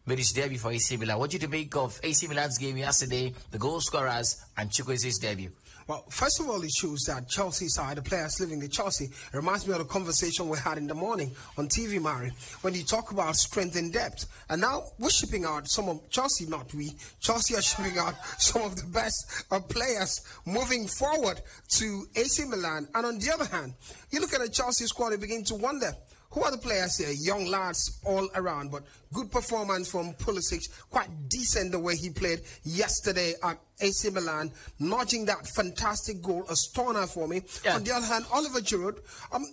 Speaker 1: made his debut for AC Milan. What did you make of AC Milan's game yesterday, the goal scorers, and Chukwueze's debut?
Speaker 3: Well, first of all, it shows that Chelsea side, the players living in Chelsea, it reminds me of the conversation we had in the morning on TV, Mari, when you talk about strength and depth. And now we're shipping out some of Chelsea, not we. Chelsea are shipping out some of the best players moving forward to AC Milan. And on the other hand, you look at the Chelsea squad, you begin to wonder Who are the players here? Young lads all around, but good performance from Pulisic. Quite decent the way he played yesterday at AC Milan, notching that fantastic goal, a stunner for me.
Speaker 1: Yeah.
Speaker 3: On the other hand, Oliver Giroud,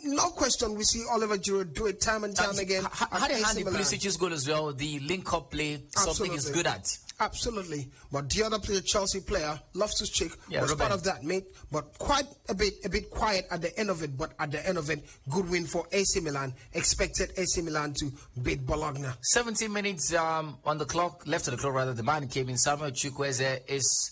Speaker 3: no question, we see Oliver Giroud do it time and time again.
Speaker 1: How they handle Pulisic's goal as well, the link-up play, something he's good at.
Speaker 3: Absolutely. But the other player, Chelsea player, Loftus-Cheek, was
Speaker 1: Ruben.
Speaker 3: part of that, mate. But quite a bit quiet at the end of it. But at the end of it, good win for AC Milan. Expected AC Milan to beat Bologna.
Speaker 1: 17 minutes on the clock, left on the clock rather. The man came in. Samuel Chukwueze is.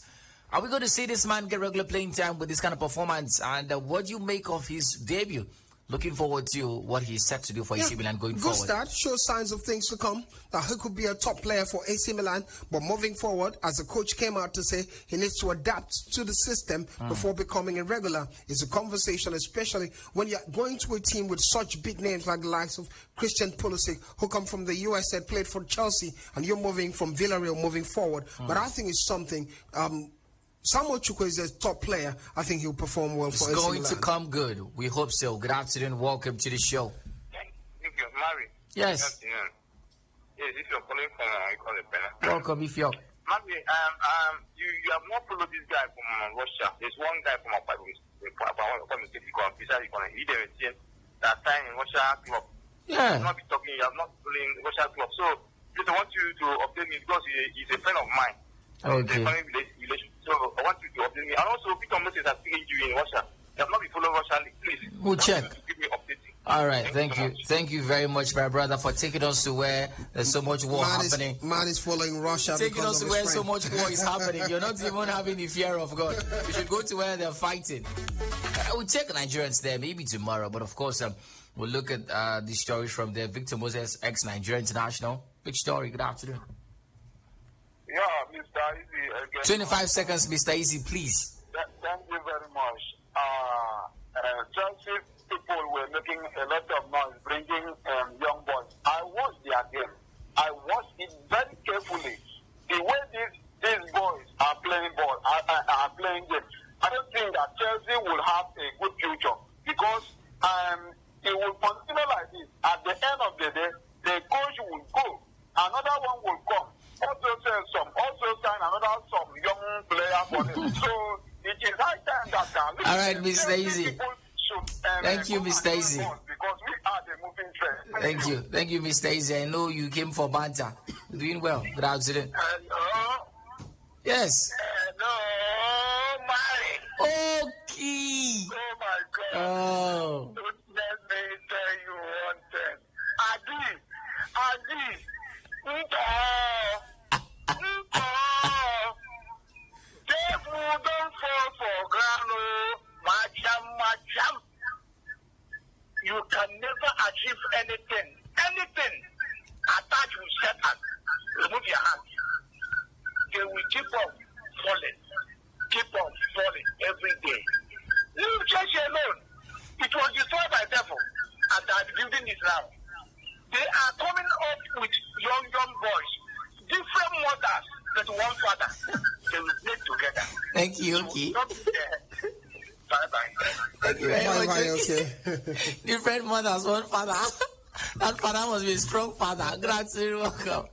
Speaker 1: Are we going to see this man get regular playing time with this kind of performance? And what do you make of his debut? Looking forward to what he's set to do for AC Milan going forward.
Speaker 3: Good start, shows signs of things to come. That he could be a top player for AC Milan. But moving forward, as the coach came out to say, he needs to adapt to the system before becoming a regular. It's a conversation, especially when you're going to a team with such big names like the likes of Christian Pulisic, who come from the USA, played for Chelsea, and you're moving from Villarreal moving forward. But I think it's something... Samuel Chukwueze is a top player. I think he'll perform well for AC Milan.
Speaker 1: It's going to come good. We hope so. Good afternoon. Welcome to the show.
Speaker 6: Thank you, Mary.
Speaker 1: Yes.
Speaker 6: Good afternoon. Yes, if you're calling from, I call it Bella.
Speaker 1: Welcome, if you're...
Speaker 6: Mary, you have not followed this guy from Russia. There's one guy from Akwa that signed in Russia club.
Speaker 1: Yeah.
Speaker 6: You have not been talking. You have not following Russia club. So, just I want you to update me because he's a friend of mine.
Speaker 1: Okay.
Speaker 6: So I want you to update me. And also, Peter Moses has taken you in Russia. You have not been following Russia League. Please.
Speaker 1: We'll check.
Speaker 6: Give me updating.
Speaker 1: All right.
Speaker 6: Thank you.
Speaker 1: Thank you very much, my brother, for taking us to where there's so much war happening.
Speaker 3: Man is following Russia
Speaker 1: Taking us
Speaker 3: because
Speaker 1: to
Speaker 3: of
Speaker 1: where
Speaker 3: his
Speaker 1: so
Speaker 3: friend.
Speaker 1: much war is happening. You're not even having the fear of God. You should go to where they're fighting. We'll check Nigerians there maybe tomorrow. But of course, we'll look at the stories from there. Victor Moses, ex-Nigeria international. Big story. Good afternoon.
Speaker 4: Yeah, Mr. Easy.
Speaker 1: 25 seconds, Mr. Easy, please.
Speaker 4: Thank you very much. Chelsea people were making a lot of noise, bringing young boys. I watched their game. I watched it very carefully. The way these boys are playing ball, are playing games. I don't think that Chelsea will have a good future because it will continue like this. At the end of the day, the coach will go. Another one will come. Also sign another young player for them. So it is high time that
Speaker 1: all right, Mr. Easy. Thank you, Mr. Easy.
Speaker 4: Because we are the moving trend.
Speaker 1: Thank you, Mr. Easy. I know you came for banter. Doing well. Good afternoon.
Speaker 4: Hello.
Speaker 1: Yes.
Speaker 4: Hello, Mike.
Speaker 1: Okay.
Speaker 4: Oh my God.
Speaker 1: Oh.
Speaker 4: Let me tell you one thing. Adi. Devil don't fall for ground. Macham. You can never achieve anything. Attach with Satan. Remove your hands. They will keep on falling every day. Leave church alone. It was destroyed by devil, and that building is now. They are coming up with young boys, different mothers, but one father. They will play together.
Speaker 1: Thank you, okay.
Speaker 4: Bye-bye.
Speaker 1: Thank you very much.
Speaker 3: Bye, okay.
Speaker 1: Different mothers, one father. That father must be a strong father. Grazie, welcome.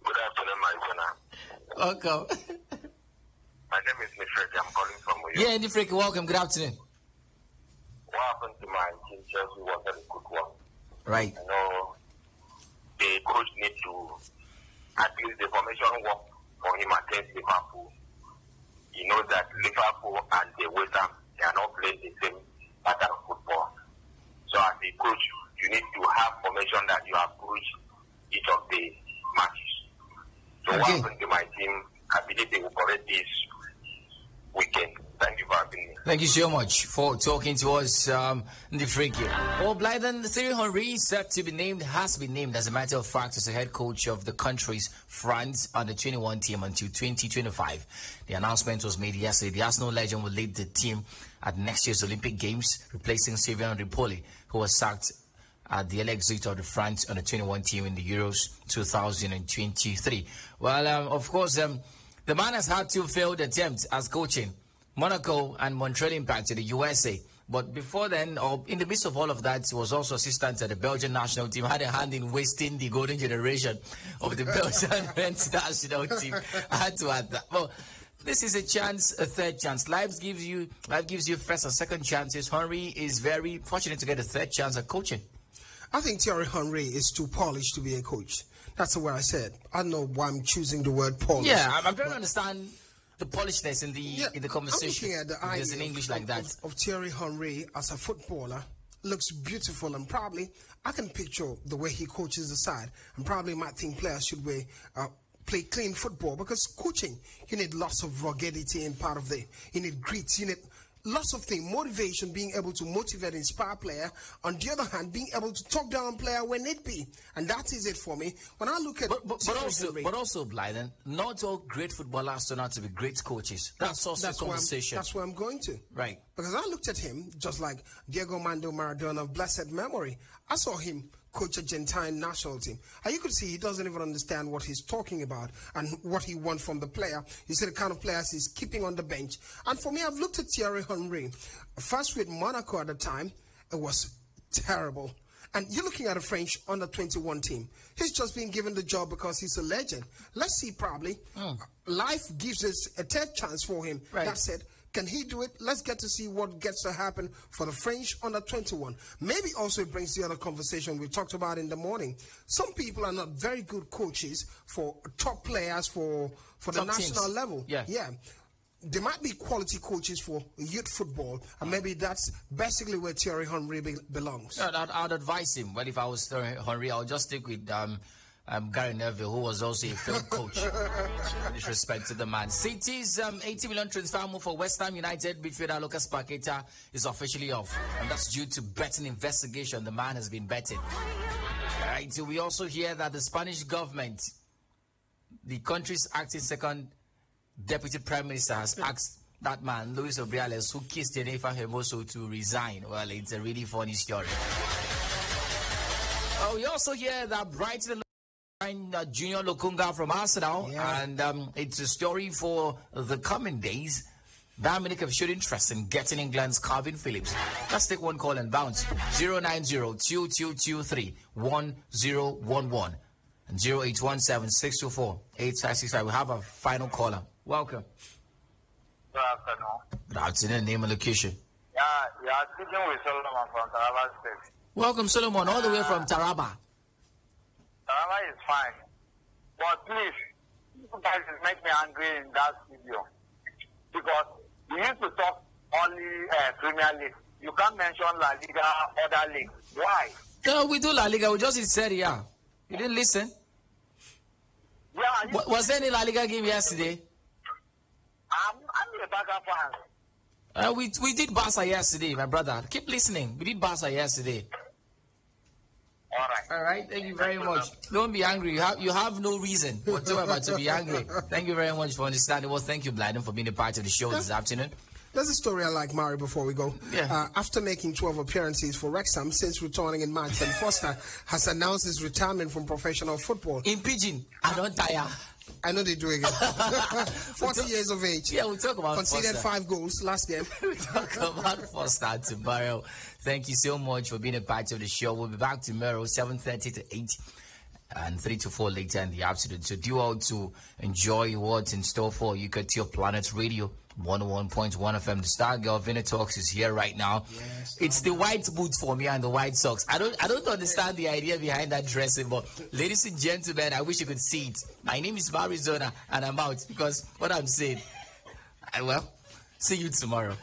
Speaker 5: Good afternoon, my son.
Speaker 1: Welcome.
Speaker 5: My name is Nifredi. I'm calling from Uyo.
Speaker 1: Yeah, Nifredi, welcome. Good afternoon.
Speaker 5: What happened to my team Chelsea was a good one.
Speaker 1: Right.
Speaker 5: You know, the coach needs to at least the formation work for him against Liverpool. He knows that Liverpool and the West Ham, they are not playing the same pattern of football. So as a coach, you need to have formation that you approach each of the matches. So what happened to my team, I believe they will correct this weekend. Thank you for having me.
Speaker 1: Thank you so much for talking to us, Nifredi. Well, Blyden Thierry Henry has been named, as a matter of fact, as the head coach of the country's France under-21 team until 2025. The announcement was made yesterday. The Arsenal legend will lead the team at next year's Olympic Games, replacing Sylvain Ripoli, who was sacked at the exit of the France under-21 team in the Euros 2023. Well, of course, the man has had two failed attempts as coaching. Monaco and Montreal Impact to the USA. But before then, or in the midst of all of that, he was also assistant at the Belgian national team, had a hand in wasting the golden generation of the Belgian men's national team. I had to add that. Well, this is a chance, a third chance. Life gives you first and second chances. Henry is very fortunate to get a third chance at coaching.
Speaker 3: I think Thierry Henry is too polished to be a coach. That's the word I said. I don't know why I'm choosing the word polished.
Speaker 1: Yeah, I'm trying to understand the polishedness in the conversation.
Speaker 3: I'm looking at the
Speaker 1: idea in English like that
Speaker 3: of Thierry Henry as a footballer. Looks beautiful, and probably I can picture the way he coaches the side, and probably might think players should play clean football, because coaching, you need lots of ruggedity in part of you need grit, you need lots of things, motivation, being able to motivate, inspire player. On the other hand, being able to talk down player when need be, and that is it for me. When I look at
Speaker 1: but also Blyden, not all great footballers turn out to be great coaches. That's also a conversation.
Speaker 3: That's where I'm going to.
Speaker 1: Right.
Speaker 3: Because I looked at him just like Diego Armando Maradona of blessed memory. I saw him coach a Argentine national team, and you could see he doesn't even understand what he's talking about and what he wants from the player. You see the kind of players he's keeping on the bench. And for me, I've looked at Thierry Henry. First with Monaco at the time, it was terrible. And you're looking at a French under-21 team. He's just been given the job because he's a legend. Let's see, probably. Life gives us a third chance for him.
Speaker 1: Right.
Speaker 3: That's it. Can he do it? Let's get to see what gets to happen for the French under-21. Maybe also it brings the other conversation we talked about in the morning. Some people are not very good coaches for top players for the national level.
Speaker 1: Yeah.
Speaker 3: There might be quality coaches for youth football, and maybe that's basically where Thierry Henry belongs.
Speaker 1: Yeah, I'd advise him. Well, if I was Thierry Henry, I'll just stick with Gary Neville, who was also a field coach. Disrespect to the man. City's 80 million transfer move for West Ham United midfielder Lucas Paqueta is officially off, and that's due to betting investigation. The man has been betting. All right, so we also hear that the Spanish government, the country's acting second deputy prime minister, has asked that man, Luis Obriales, who kissed Jennifer Hermoso, to resign. Well, it's a really funny story. We also hear that Brighton Junior Lokunga from Arsenal, and it's a story for the coming days. Bayern Munich have showed interest in getting England's Calvin Phillips. Let's take one call and bounce. 090-2223-1011 and 0817-624-8565. We have a final caller. Welcome.
Speaker 6: Good afternoon.
Speaker 1: Good afternoon. Name and location.
Speaker 6: Yeah, you are speaking with Solomon from Taraba State.
Speaker 1: Welcome, Solomon, all the way from Taraba.
Speaker 6: Taraba is fine. But please, you guys make me angry in that video. Because you used to talk only Premier League. You can't mention La Liga, other leagues. Why?
Speaker 1: No, we do La Liga. We just in Serie A. You didn't listen?
Speaker 6: Yeah.
Speaker 1: Was there any La Liga game yesterday?
Speaker 6: I'm a Barca fan.
Speaker 1: We did Barca yesterday, my brother. Keep listening. We did Barca yesterday. All right. Thank you very much. Don't be angry. You have no reason whatsoever to be angry. Thank you very much for understanding. Well, thank you, Blyden, for being a part of the show this afternoon.
Speaker 3: There's a story I like, Mari, before we go.
Speaker 1: Yeah.
Speaker 3: After making 12 appearances for Wrexham since returning in March, Ben Foster has announced his retirement from professional football.
Speaker 1: In Pidgin, I don't tire.
Speaker 3: I know they do again. 40 years of age.
Speaker 1: Yeah, we'll talk about
Speaker 3: Conceded
Speaker 1: Foster.
Speaker 3: 5 goals last game.
Speaker 1: We'll talk about Foster tomorrow. Thank you so much for being a part of the show. We'll be back tomorrow, 7:30 to 8 and 3 to 4 later in the afternoon. So do all to enjoy what's in store for you. Got your Planet Radio 101.1 FM. The Star Girl Vinny Talks is here right now.
Speaker 3: Yes,
Speaker 1: it's the white boots for me and the white socks. I don't understand the idea behind that dressing, but ladies and gentlemen, I wish you could see it. My name is Marizona, and I'm out because what I'm saying. Well, see you tomorrow.